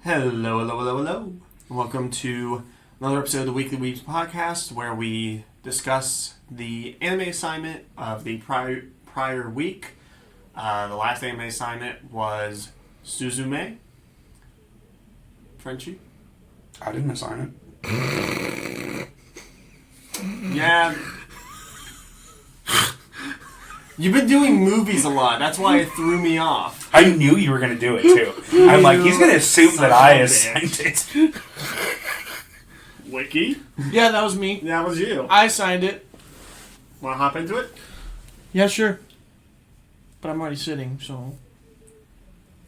Hello, hello, hello, hello. Welcome to another episode of the Weekly Weebs podcast where we discuss the anime assignment of the prior week. The last anime assignment was Suzume. Frenchie? I didn't assign it. Yeah. You've been doing movies a lot. That's why it threw me off. I knew you were going to do it, too. I'm like, he's going to assume that I assigned it. Wiki? Yeah, that was me. That was you. I signed it. Want to hop into it? Yeah, sure. But I'm already sitting, so...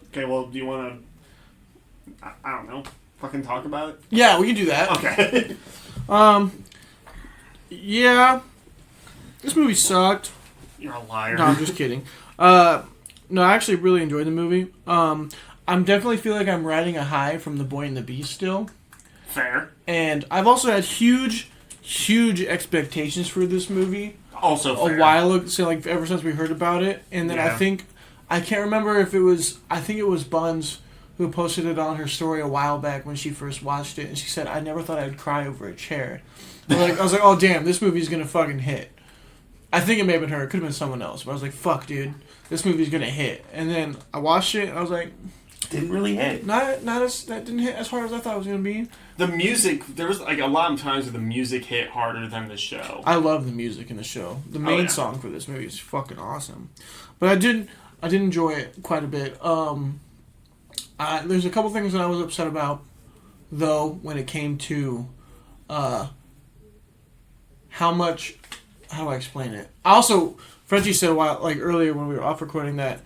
Okay, well, do you want to... I don't know. Fucking talk about it? Yeah, we can do that. Okay. Yeah. This movie sucked. You're a liar. No, I'm just kidding. No, I actually really enjoyed the movie. I'm definitely feel like I'm riding a high from The Boy and the Beast still. Fair. And I've also had huge expectations for this movie. Also fair. A while ago, so like ever since we heard about it. And then Yeah. I can't remember if it was, I think it was Buns who posted it on her story a while back when she first watched it. And she said, I never thought I'd cry over a chair. I was like, oh damn, this movie's gonna fucking hit. I think it may have been her. It could have been someone else. But I was like, fuck, dude. This movie's going to hit. And then I watched it, and I was like... Didn't really hit. Not as... That didn't hit as hard as I thought it was going to be. The music... There was like a lot of times where the music hit harder than the show. I love the music in the show. The main song for this movie is fucking awesome. But I did enjoy it quite a bit. There's a couple things that I was upset about, though, when it came to how much... How do I explain it? Also, Frenchie said a while, like earlier when we were off recording, that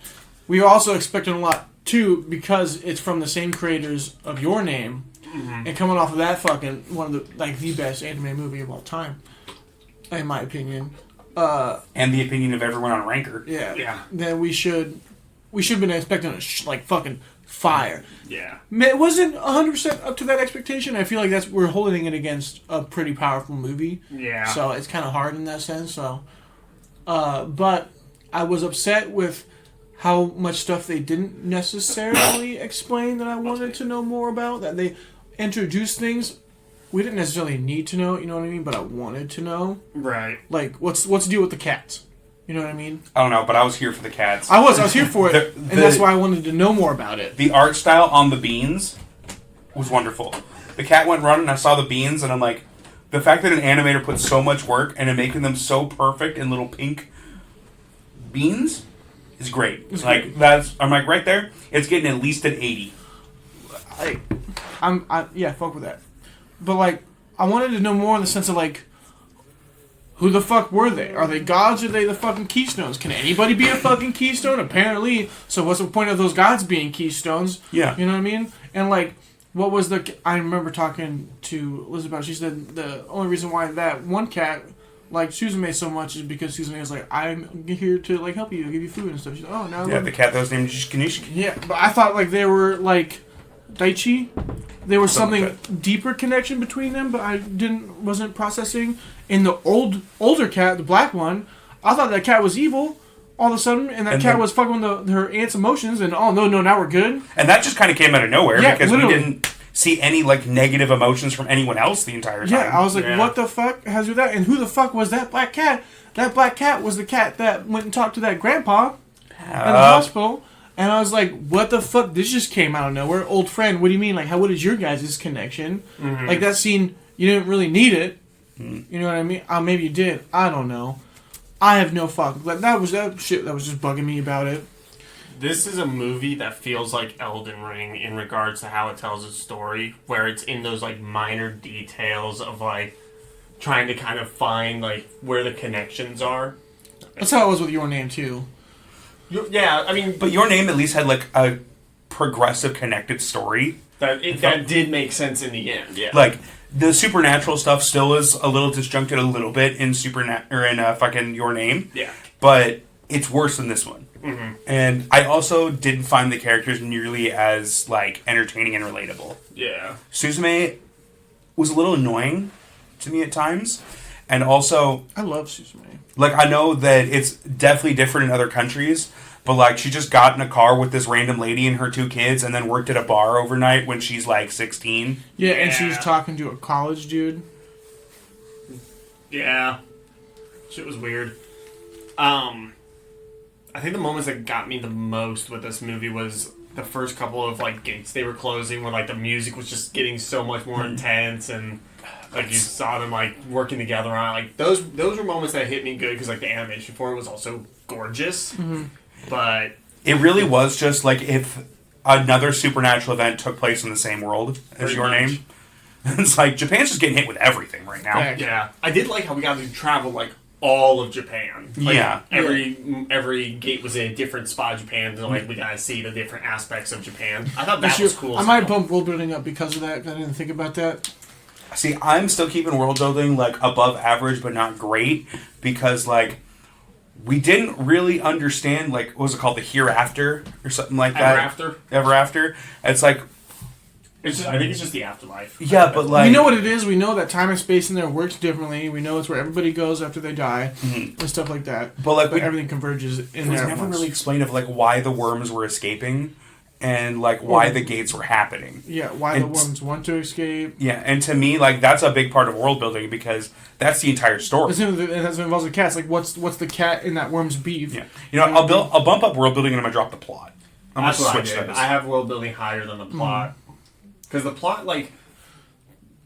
we were also expecting a lot too because it's from the same creators of Your Name, and coming off of that fucking one of the best anime movie of all time, in my opinion. And the opinion of everyone on Ranker. Yeah. Then we should have been expecting like fucking fire. Yeah. It wasn't 100% up to that expectation. I feel like we're holding it against a pretty powerful movie. Yeah. So it's kind of hard in that sense. So, but I was upset with how much stuff they didn't necessarily explain that I wanted to know more about. That they introduced things we didn't necessarily need to know. You know what I mean? But I wanted to know. Right. Like what's the deal with the cats? You know what I mean? I don't know, but I was here for the cats. I was here for it, and that's why I wanted to know more about it. The art style on the beans was wonderful. The cat went running, and I saw the beans, and I'm like, the fact that an animator put so much work into making them so perfect in little pink beans is great. I'm like, right there, it's getting at least an 80. Yeah, fuck with that. But like, I wanted to know more in the sense of like, who the fuck were they? Are they gods or are they the fucking keystones? Can anybody be a fucking keystone? Apparently. So what's the point of those gods being keystones? Yeah. You know what I mean? And like, what was I remember talking to Elizabeth. She said the only reason why that one cat liked Suzume so much is because Suzume was like, I'm here to like help you, give you food and stuff. She's like, oh, now. Yeah, the cat that was named Kanishiki. Yeah, but I thought like they were like Daichi. There was something deeper connection between them, but I wasn't processing. In the older cat, the black one, I thought that cat was evil all of a sudden, and that cat was fucking with her aunt's emotions, and oh no, now we're good. And that just kind of came out of nowhere because literally. we didn't see any like negative emotions from anyone else the entire time. Yeah, I was like, what the fuck has with that? And who the fuck was that black cat? That black cat was the cat that went and talked to that grandpa in the hospital. And I was like, what the fuck? This just came out of nowhere. Old friend, what do you mean? Like, what is your guys' connection? Mm-hmm. Like, that scene, you didn't really need it. Mm-hmm. You know what I mean? Maybe you did. I don't know. I have no fuck. That was that shit that was just bugging me about it. This is a movie that feels like Elden Ring in regards to how it tells a story, where it's in those, like, minor details of, like, trying to kind of find, like, where the connections are. That's how it was with Your Name, too. Yeah, I mean... But Your Name at least had, like, a progressive, connected story. That did make sense in the end, yeah. Like, the supernatural stuff still is a little disjuncted a little bit in fucking Your Name. Yeah. But it's worse than this one. Mm-hmm. And I also didn't find the characters nearly as, like, entertaining and relatable. Yeah. Suzume was a little annoying to me at times. And also... I love Suzume. Like, I know that it's definitely different in other countries, But, like, she just got in a car with this random lady and her 2 kids and then worked at a bar overnight when she's, like, 16. Yeah, and she's talking to a college dude. Yeah. Shit was weird. I think the moments that got me the most with this movie was the first couple of, like, gates they were closing where, like, the music was just getting so much more intense and... Like, you saw them, like, working together on it. Like, those were moments that hit me good because, like, the animation for it was also gorgeous. Mm-hmm. But... It really was just, like, if another supernatural event took place in the same world as Your Name. It's like, Japan's just getting hit with everything right now. Yeah. I did like how we got to travel, like, all of Japan. Like, yeah. Every gate was in a different spot of Japan. So, like, we got to see the different aspects of Japan. I thought that was cool. I might bump world building up because of that. I didn't think about that. See, I'm still keeping world building, like, above average, but not great, because, like, we didn't really understand, like, what was it called, the hereafter, or something like that? Ever after? It's like... I think it's just the afterlife. Yeah, but, like... We know what it is. We know that time and space in there works differently. We know it's where everybody goes after they die, and stuff like that. But, like, everything converges in there. It was never really explained of, like, why the worms were escaping. And, like, why the gates were happening. Yeah, why the worms want to escape. Yeah, and to me, like, that's a big part of world building because that's the entire story. And that's what involves the cats. Like, what's the cat in that worm's beef? Yeah. You know, I'll bump up world building and I'm going to drop the plot. That's what I did. I have world building higher than the plot. Because the plot, like...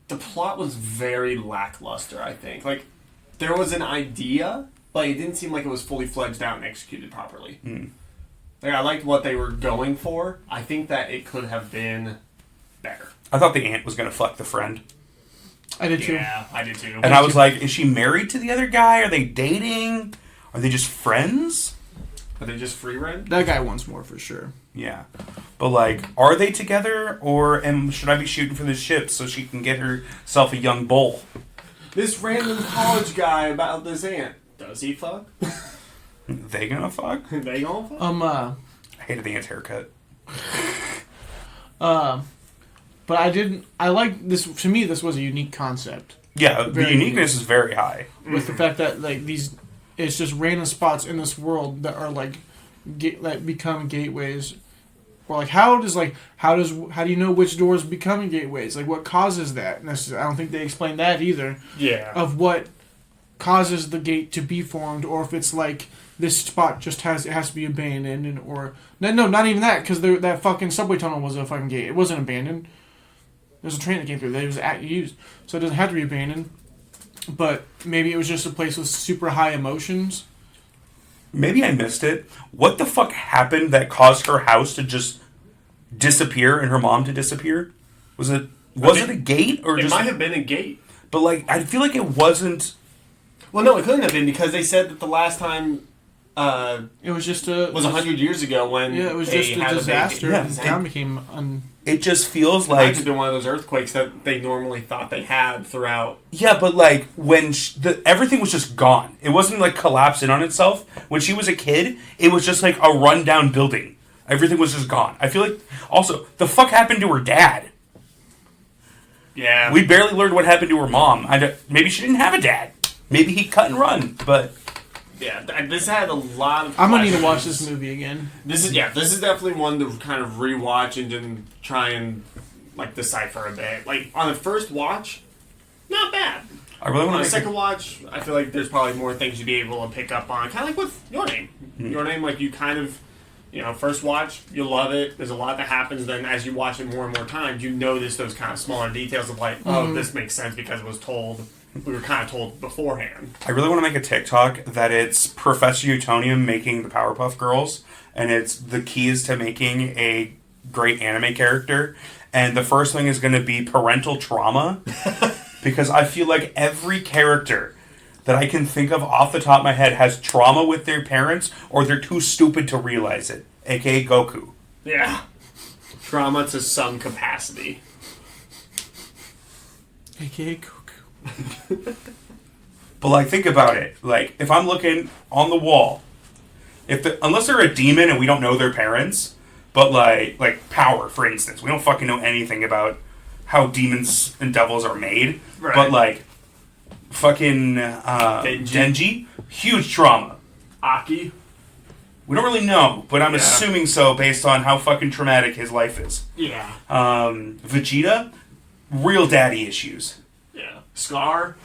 The plot was very lackluster, I think. Like, there was an idea, but it didn't seem like it was fully fledged out and executed properly. Like, I liked what they were going for. I think that it could have been better. I thought the aunt was going to fuck the friend. I did too. Yeah, I did too. And I was like, is she married to the other guy? Are they dating? Are they just friends? Are they just free rent? That guy wants more for sure. Yeah. But, like, are they together? Or should I be shooting for the ship so she can get herself a young bull? This random college guy about this aunt. Does he fuck? They gonna fuck? They gonna fuck? I hated the aunt's haircut. But I like this. To me, this was a unique concept. Yeah, the uniqueness is very high. With the fact that, like, it's just random spots in this world that are, like, that become gateways. Or, like, how do you know which doors become gateways? Like, what causes that? I don't think they explained that either. Yeah. Of what causes the gate to be formed, or if it's like this spot just has to be abandoned, and or no, not even that, because that fucking subway tunnel was a fucking gate. It wasn't abandoned. There's a train that came through that was used, so it doesn't have to be abandoned. But maybe it was just a place with super high emotions. Maybe I missed it. What the fuck happened that caused her house to just disappear and her mom to disappear? Was it a gate or it might have been a gate? But, like, I feel like it wasn't. Well, no, it couldn't have been because they said that the last time it was just 100 years ago when it was just a disaster. Yeah. The town became It just feels it like might have been one of those earthquakes that they normally thought they had throughout. Yeah, but, like, when everything was just gone. It wasn't, like, collapsing on itself. When she was a kid, it was just like a rundown building. Everything was just gone. I feel like also the fuck happened to her dad. Yeah, we barely learned what happened to her mom. Maybe she didn't have a dad. Maybe he cut and run, but... Yeah, this had a lot of... I'm going to need to watch this movie again. This is definitely one to kind of rewatch and then try and, like, decipher a bit. Like, on the first watch, not bad. I really want on the second watch, I feel like there's probably more things you'd be able to pick up on. Kind of like with Your Name. Your Name, like, you kind of... first watch, you love it. There's a lot that happens. Then as you watch it more and more times, you notice those kind of smaller details of like, oh, this makes sense because it was told. We were kind of told beforehand. I really want to make a TikTok that it's Professor Utonium making the Powerpuff Girls, and it's the keys to making a great anime character. And the first thing is going to be parental trauma, because I feel like every character that I can think of off the top of my head has trauma with their parents, or they're too stupid to realize it, aka Goku. Yeah. Trauma to some capacity. AKA Goku. But, like, think about it. Like, if I'm looking on the wall, unless they're a demon and we don't know their parents, but, like Power, for instance. We don't fucking know anything about how demons and devils are made. Right. But, like, fucking Denji, huge trauma. Aki. We don't really know, but I'm Yeah. assuming so based on how fucking traumatic his life is. Yeah. Vegeta, real daddy issues. Yeah. Scar,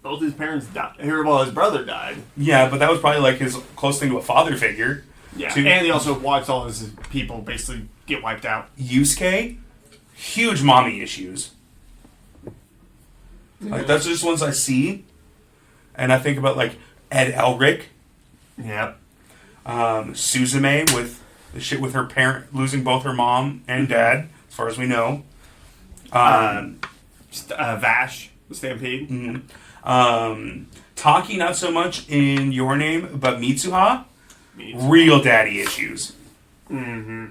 both his parents died. Well, his brother died. Yeah, but that was probably like his close thing to a father figure. Yeah. And he also watched all his people basically get wiped out. Yusuke, huge mommy issues. Like, that's just ones I see. And I think about, like, Ed Elric. Yep. Suzume with the shit with her parent, losing both her mom and dad, as far as we know. Vash, the Stampede. Mm-hmm. Taki, not so much in Your Name, but Mitsuha, real daddy issues. Mm-hmm.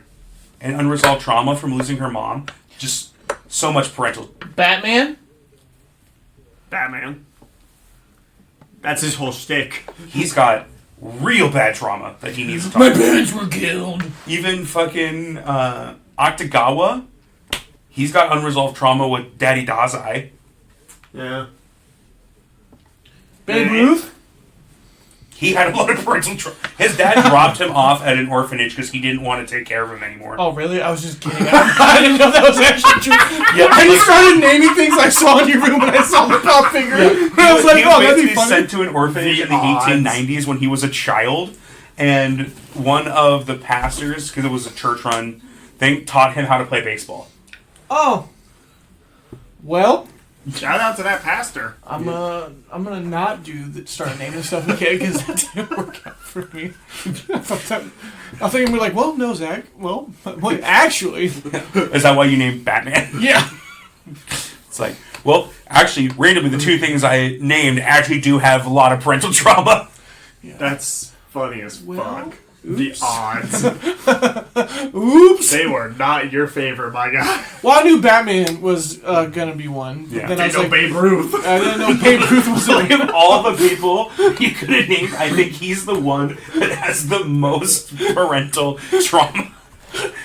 And unresolved trauma from losing her mom. Just so much parental. Batman? That's his whole shtick. He's got real bad trauma that he needs to talk My about. parents were killed. Even fucking Octagawa, he's got unresolved trauma with Daddy Dazai. Yeah. Babe Ruth? He had a lot of parental trauma. His dad dropped him off at an orphanage because he didn't want to take care of him anymore. Oh, really? I was just kidding. I didn't know that was actually true. Yeah, I just started naming things I saw in your room when I saw the pop figure. And I was like, he oh, was that'd be basically funny. sent to an orphanage in the 1890s when he was a child, and one of the pastors, because it was a church-run thing, taught him how to play baseball. Oh. Well, Shout out to that pastor. I'm gonna not start naming stuff again because that didn't work out for me. I thought you'd be like, well, no, Zach. Well, actually, Is that why you named Batman? yeah. It's like, well, actually, randomly, the two things I named actually do have a lot of parental trauma. That's funny as fuck. Oops. The odds. Oops. They were not in your favor, my guy. Well, I knew Batman was gonna be one. Yeah. Then I was They know like, Babe Ruth. I didn't know Babe Ruth was like. Of all the people you could have named, I think he's the one that has the most parental trauma.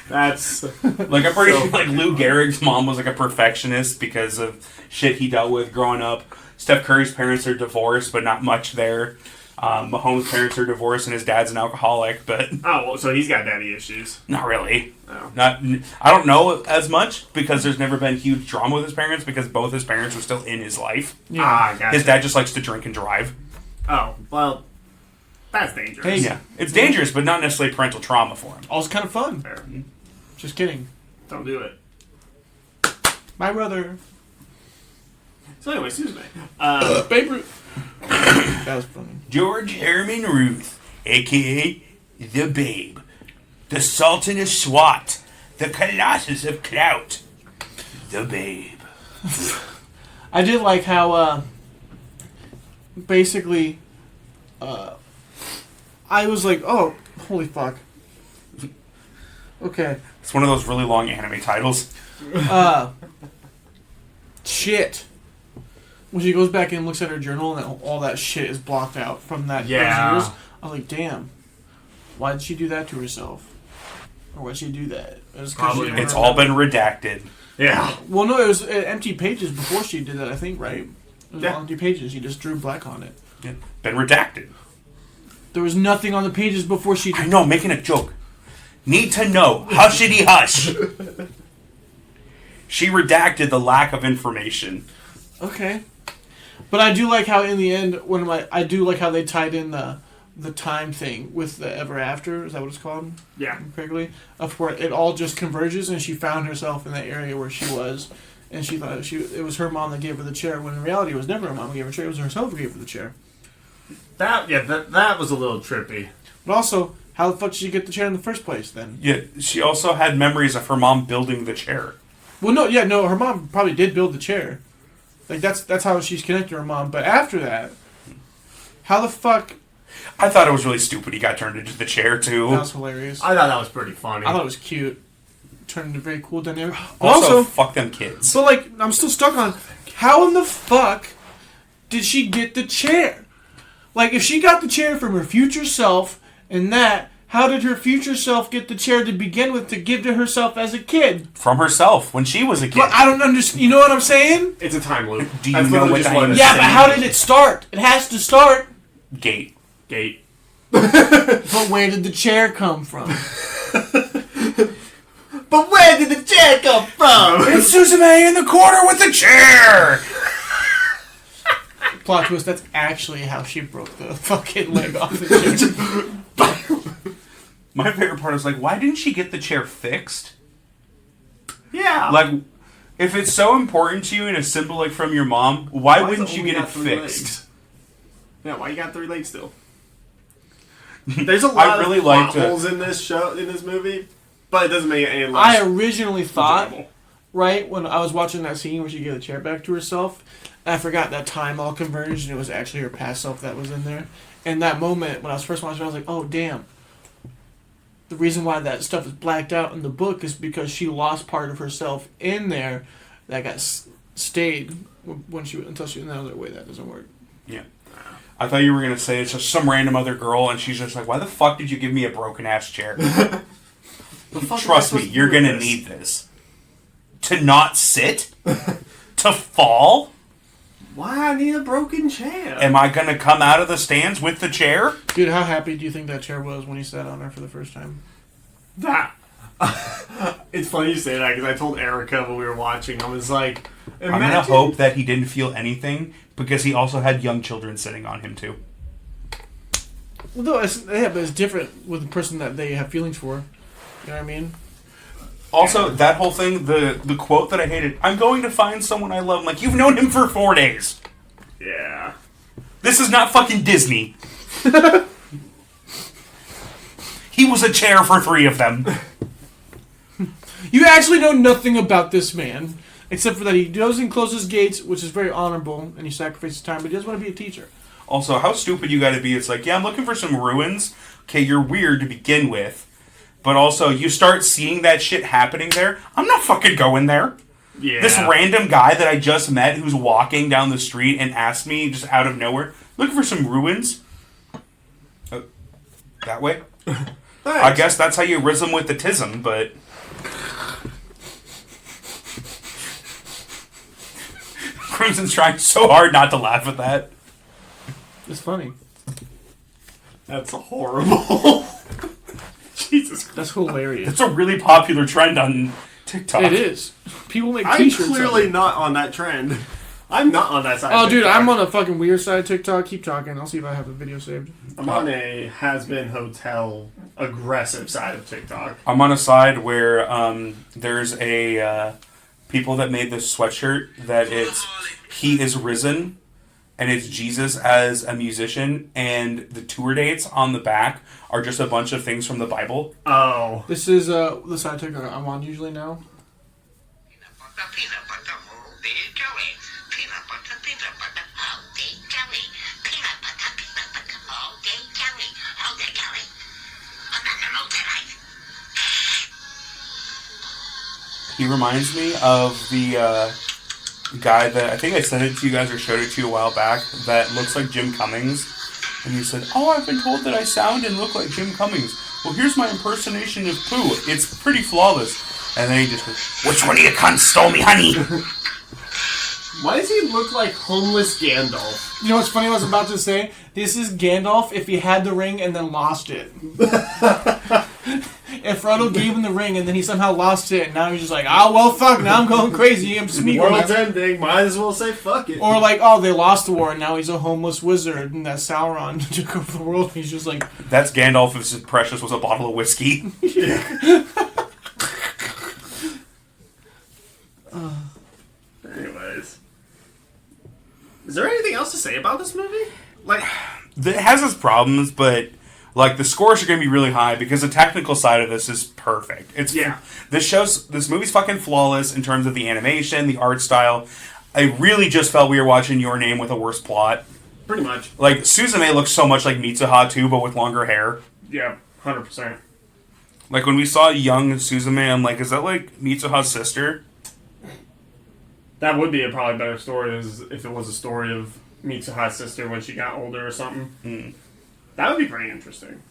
That's Like, I'm pretty sure, like, Lou Gehrig's mom was, like, a perfectionist because of shit he dealt with growing up. Steph Curry's parents are divorced, but not much there. Mahomes' parents are divorced, and his dad's an alcoholic, but well, so he's got daddy issues. not really. Oh. I don't know as much because there's never been huge drama with his parents because both his parents were still in his life. Gotcha. His dad just likes to drink and drive. Oh, well, that's dangerous. Hey. Yeah, it's dangerous, but not necessarily parental trauma for him. All's kind of fun. Fair. Just kidding. Don't do it. My brother. So anyway, Suzume. Babe Ruth. That was funny. George Herman Ruth, a.k.a. The Babe, the Sultan of SWAT, the Colossus of Clout, The Babe. I did like how, basically, I was like, oh, holy fuck. Okay. It's one of those really long anime titles. Shit. When she goes back and looks at her journal and all that shit is blocked out from that. Yeah. Those years, I was like, damn. Why did she do that to herself? Or why did she do that? It was 'cause Probably she didn't It's all remember. been redacted. Yeah. Well, no, it was empty pages before she did that, I think, right? It was Yeah. all empty pages. She just drew black on it. Yeah, been redacted. There was nothing on the pages before she I did. know, I'm making a joke. Need to know. Hushity hush. She redacted the lack of information. Okay. But I do like how in the end, I do like how they tied in the time thing with the ever after. Is that what it's called? Yeah. Correctly, of where it all just converges, and she found herself in that area where she was, and she thought it was her mom that gave her the chair. When in reality, it was never her mom who gave her the chair. It was herself who gave her the chair. That was a little trippy. But also, how the fuck did she get the chair in the first place? Then. Yeah, she also had memories of her mom building the chair. Well, no, her mom probably did build the chair. Like that's how she's connected to her mom. But after that, how the fuck? I thought it was really stupid he got turned into the chair, too. That was hilarious. I thought that was pretty funny. I thought it was cute. Turned into a very cool dynamic. Also, fuck them kids. So, like, I'm still stuck on how in the fuck did she get the chair? Like, if she got the chair from her future self and that, how did her future self get the chair to begin with to give to herself as a kid? From herself, when she was a kid. But I don't understand. You know what I'm saying? It's a time loop. Do you That's know literally what just that wanted is? to Yeah, say. but how did it start? It has to start. Gate. Gate. But where did the chair come from? But where did the chair come from? It's Suzume in the corner with the chair! Plot twist, that's actually how she broke the fucking leg off the chair. My favorite part is like, why didn't she get the chair fixed? Yeah. Like, if it's so important to you and a symbol like from your mom, why wouldn't you get it fixed? Legs? Yeah, why you got 3 legs still? There's a lot really of plot liked holes in this movie, but it doesn't make it any less. I originally thought, enjoyable. right, when I was watching that scene where she gave the chair back to herself, I forgot that time all converged and it was actually her past self that was in there. And that moment, when I was first watching it, I was like, oh, damn. The reason why that stuff is blacked out in the book is because she lost part of herself in there that got stayed until she... No, wait, that doesn't work. Yeah. I thought you were going to say it's just some random other girl, and she's just like, why the fuck did you give me a broken-ass chair? Trust me, you're going to need this. To not sit? To fall? Why I need a broken chair? Am I going to come out of the stands with the chair? Dude, how happy do you think that chair was when he sat on her for the first time? That. It's funny you say that because I told Erica when we were watching, I was like, I'm going to hope that he didn't feel anything because he also had young children sitting on him too. Well, no, but it's different with the person that they have feelings for. You know what I mean? Also, that whole thing, the quote that I hated, I'm going to find someone I love. I'm like, you've known him for 4 days. Yeah. This is not fucking Disney. He was a chair for 3 of them. You actually know nothing about this man, except for that he doesn't close his gates, which is very honorable, and he sacrifices time, but he doesn't want to be a teacher. Also, how stupid you gotta be. It's like, yeah, I'm looking for some ruins. Okay, you're weird to begin with. But also, you start seeing that shit happening there. I'm not fucking going there. Yeah. This random guy that I just met who's walking down the street and asked me, just out of nowhere, looking for some ruins? That way? I guess that's how you rhythm with the tism, but... Crimson's trying so hard not to laugh at that. It's funny. That's horrible. Jesus Christ. That's hilarious. It's a really popular trend on TikTok. It is. People make I'm t-shirts. clearly not on that trend. I'm not on that side. Oh, of dude, TikTok. I'm on a fucking weird side of TikTok. Keep talking. I'll see if I have the video saved. I'm on a has-been hotel aggressive side of TikTok. I'm on a side where there's a people that made this sweatshirt that it's He is Risen, and it's Jesus as a musician, and the tour dates on the back are just a bunch of things from the Bible. Oh. This is the side of TikTok I'm on usually now. He reminds me of the guy that, I think I sent it to you guys or showed it to you a while back, that looks like Jim Cummings. And he said, oh, I've been told that I sound and look like Jim Cummings. Well, here's my impersonation of Pooh. It's pretty flawless. And then he just goes, which one of you cunts stole me, honey? Why does he look like homeless Gandalf? You know what's funny? I was about to say, this is Gandalf if he had the ring and then lost it. If Frodo gave him the ring and then he somehow lost it, and now he's just like, oh, well, fuck, now I'm going crazy. I'm Smeagol. World's ending. Might as well say fuck it. Or like, oh, they lost the war, and now he's a homeless wizard, and that Sauron took over the world, and he's just like... That's Gandalf if his precious was a bottle of whiskey. Anyways. Is there anything else to say about this movie? Like, It has its problems, but... Like, the scores are going to be really high because the technical side of this is perfect. This movie's fucking flawless in terms of the animation, the art style. I really just felt we were watching Your Name with a worse plot. pretty much. Like, Suzume looks so much like Mitsuha too, but with longer hair. Yeah, 100%. Like, when we saw young Suzume, I'm like, is that like Mitsuha's sister? That would be a probably better story if it was a story of Mitsuha's sister when she got older or something. Mm. That would be pretty interesting.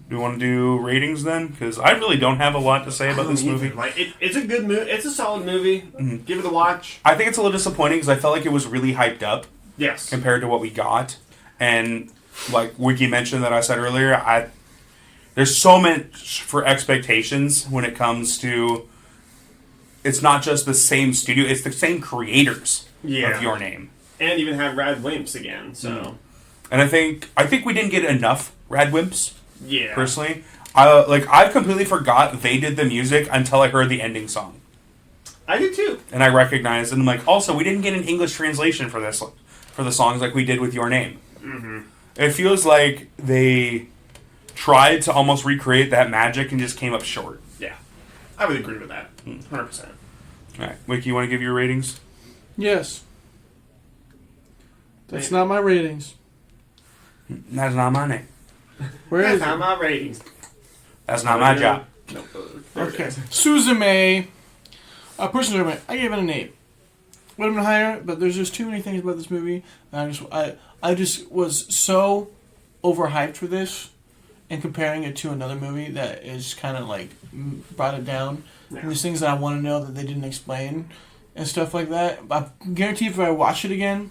Do you want to do ratings then? Because I really don't have a lot to say about this movie. Like, it's a good movie. It's a solid movie. Mm-hmm. Give it a watch. I think it's a little disappointing because I felt like it was really hyped up Yes. compared to what we got. And like Wiki mentioned that I said earlier, there's so much for expectations when it comes to. It's not just the same studio; it's the same creators of Your Name, and even have Rad Wimps again. So, and I think we didn't get enough Rad Wimps. Yeah, personally, I completely forgot they did the music until I heard the ending song. I did too, and I recognized it. And I'm like, also, we didn't get an English translation for this for the songs like we did with Your Name. Mm-hmm. It feels like they tried to almost recreate that magic and just came up short. Yeah, I would agree with that. 100%. All right, Wiki, you want to give your ratings? Yes. That's not my ratings. That's not my name. Where is That's not my ratings. That's not my job. No, Okay. Suzume. Personal judgment. I gave it an 8. Would have been higher, but there's just too many things about this movie. And I just was so overhyped for this, and comparing it to another movie that is kind of like brought it down. Yeah. And there's things that I want to know that they didn't explain and stuff like that. I guarantee if I watch it again,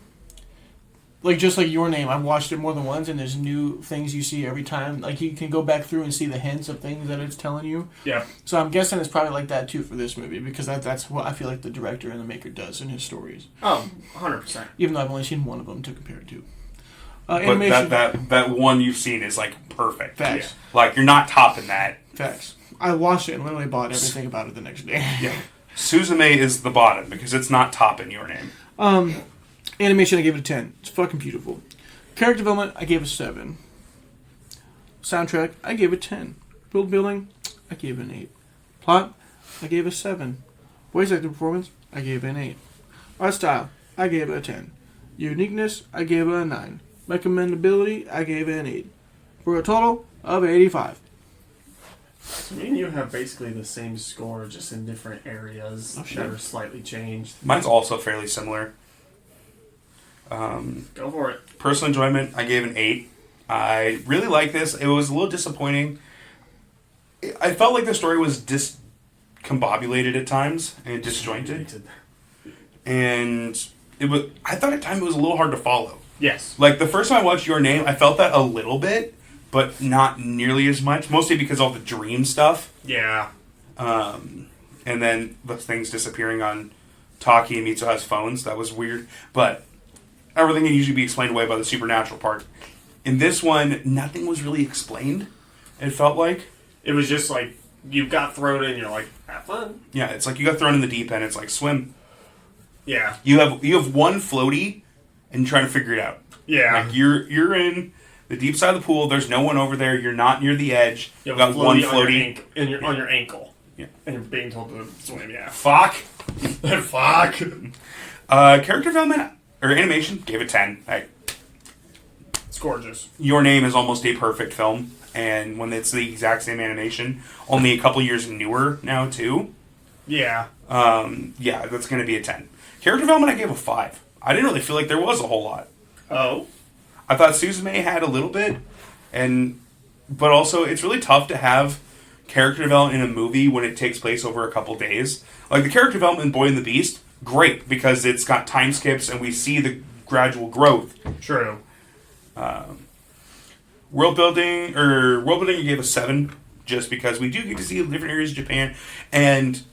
like just like Your Name, I've watched it more than once, and there's new things you see every time. Like you can go back through and see the hints of things that it's telling you. Yeah. So I'm guessing it's probably like that too for this movie, because that's what I feel like the director and the maker does in his stories. Oh, 100%. Even though I've only seen one of them to compare it to. But Animation. that one you've seen is like perfect. Facts. Yeah. Like you're not topping that. Facts. I watched it and literally bought everything about it the next day. Yeah. Suzume is the bottom because it's not topping Your Name. Animation, I gave it a 10. It's fucking beautiful. Character development, I gave it a 7. Soundtrack, I gave it 10. Building, I gave it an 8. Plot, I gave it a 7. Voice acting performance, I gave it an 8. Art style, I gave it a 10. Uniqueness, I gave it a 9. Recommendability, I gave it an 8. For a total of 85. So me and you have basically the same score, just in different areas that are slightly changed. Mine's also fairly similar. Go for it. Personal enjoyment, I gave an 8. I really like this. It was a little disappointing. I felt like the story was discombobulated at times and disjointed. And I thought at times it was a little hard to follow. Yes. Like the first time I watched Your Name, I felt that a little bit, but not nearly as much. Mostly because of all the dream stuff. Yeah. And then the things disappearing on Taki and Mitsuha's phones. That was weird. But everything can usually be explained away by the supernatural part. In this one, nothing was really explained, it felt like. It was just like, you got thrown in, you're like, have fun. Yeah, it's like you got thrown in the deep end, it's like, swim. Yeah. You have one floaty, and you're trying to figure it out. Yeah. Like, you're in the deep side of the pool, there's no one over there, you're not near the edge, you got one floaty. On your ankle. Yeah. And you're being told to swim, yeah. Fuck. Fuck. Character development, or animation, gave it 10. It's gorgeous. Your Name is almost a perfect film, and when it's the exact same animation, only a couple years newer now too. Yeah. Yeah, that's going to be a 10. Character development, I gave a 5. I didn't really feel like there was a whole lot. Oh. I thought Suzume had a little bit, but also it's really tough to have character development in a movie when it takes place over a couple days. Like the character development in Boy and the Beast, great, because it's got time skips and we see the gradual growth. True. World building, you gave a 7, just because we do get to see different areas of Japan, and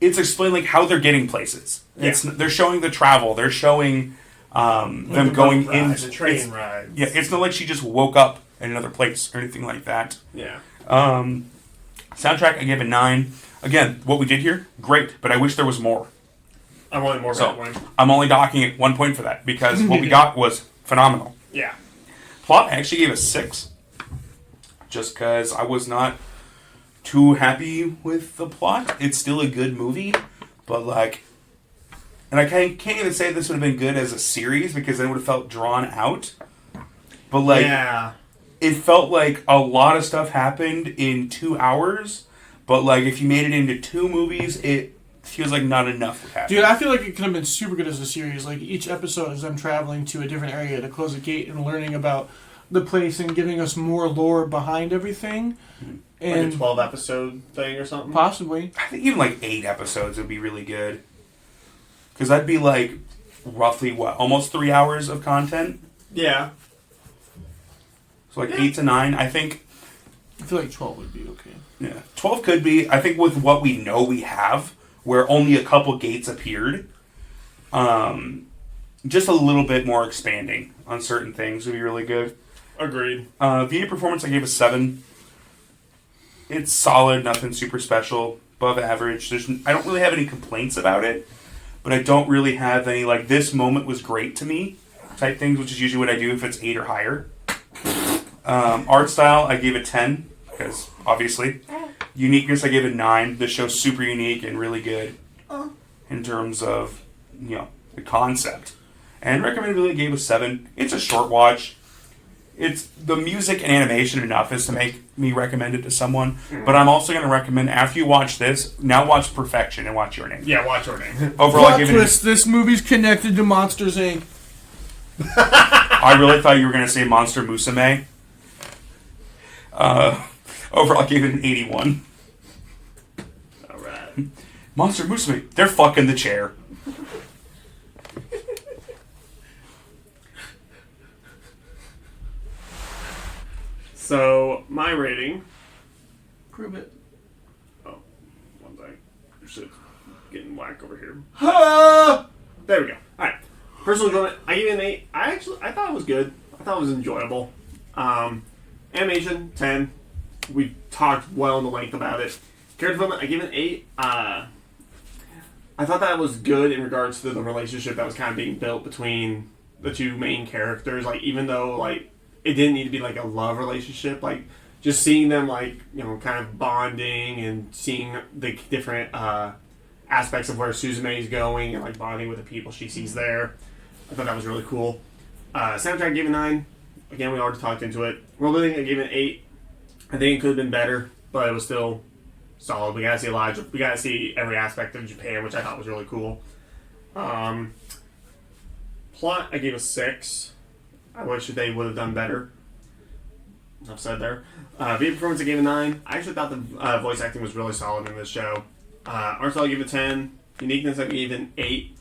it's explained like how they're getting places. Yeah. They're showing the travel. They're showing them going in the train rides. Yeah, it's not like she just woke up in another place or anything like that. Yeah. Soundtrack, I gave a 9. Again, what we did here, great, but I wish there was more. I'm only more so, one. I'm only docking it 1 point for that, because what we got was phenomenal. Yeah. Plot, I actually gave a 6. Just because I was not too happy with the plot. It's still a good movie, but like... And I can't even say this would have been good as a series, because then it would have felt drawn out. But like... Yeah. It felt like a lot of stuff happened in 2 hours, but like if you made it into 2 movies, it feels like not enough would happen. Dude, I feel like it could have been super good as a series. Like each episode is them traveling to a different area to close a gate and learning about the place and giving us more lore behind everything. And like a 12 episode thing or something? Possibly. I think even like 8 episodes would be really good. Because that'd be like roughly, almost 3 hours of content? Yeah. So like 8 to 9, I think. I feel like 12 would be okay. Yeah, 12 could be. I think with what we know we have, where only a couple gates appeared, just a little bit more expanding on certain things would be really good. Agreed. VA performance, I gave a 7. It's solid, nothing super special, above average. I don't really have any complaints about it, but I don't really have any, like, this moment was great to me type things, which is usually what I do if it's 8 or higher. Art style, I gave it 10, because obviously. Uniqueness, I gave it 9. The show's super unique and really good in terms of, the concept. And recommendability, I gave a 7. It's a short watch. It's the music and animation enough is to make me recommend it to someone. But I'm also going to recommend, after you watch this, now watch Perfection and watch Your Name. Yeah, watch Your Name. Overall, I Plot give twist, this movie's connected to Monsters, Inc. I really thought you were going to say Monster Musume. Overall, I gave it an 81. Alright. Monster Musume, they're fucking the chair. So, my rating... Prove it. Oh, one second. Shit's getting whack over here. Ah! There we go. Alright. Personal enjoyment, I gave it an 8. I thought it was good. I thought it was enjoyable. Animation, 10. We talked well in the length about it. Character development, I gave it an 8. I thought that was good in regards to the relationship that was kind of being built between the two main characters. Like, even though, like, it didn't need to be, like, a love relationship. Like, just seeing them, like, kind of bonding and seeing the different aspects of where Suzume is going and, like, bonding with the people she sees there. I thought that was really cool. Soundtrack, I gave it 9. Again, we already talked into it. World building, I gave it an 8. I think it could have been better, but it was still solid. We gotta see every aspect of Japan, which I thought was really cool. Plot, I gave a 6. I wish they would have done better. Enough said there. Video performance, I gave a 9. I actually thought the voice acting was really solid in this show. Art style, I gave it a 10. Uniqueness, I gave it an 8.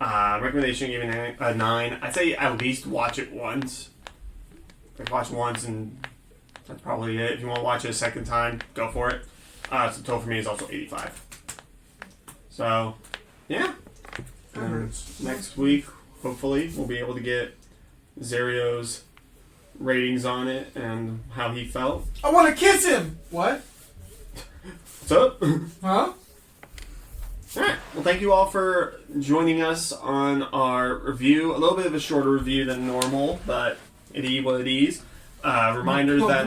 Recommendation, I gave it a 9. I'd say at least watch it once. Like, watch once and that's probably it. If you want to watch it a second time, go for it. So the total for me is also 85. So, yeah. Next week, hopefully, we'll be able to get Zario's ratings on it and how he felt. I want to kiss him! What? What's up? Huh? Alright. Well, thank you all for joining us on our review. A little bit of a shorter review than normal, but it is what it is. Reminder that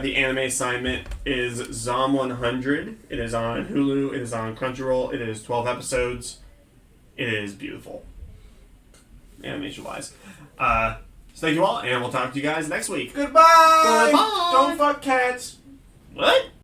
the anime assignment is Zom 100. It is on Hulu. It is on Crunchyroll. It is 12 episodes. It is beautiful, animation-wise. So thank you all, and we'll talk to you guys next week. Goodbye! Goodbye! Don't fuck cats! What?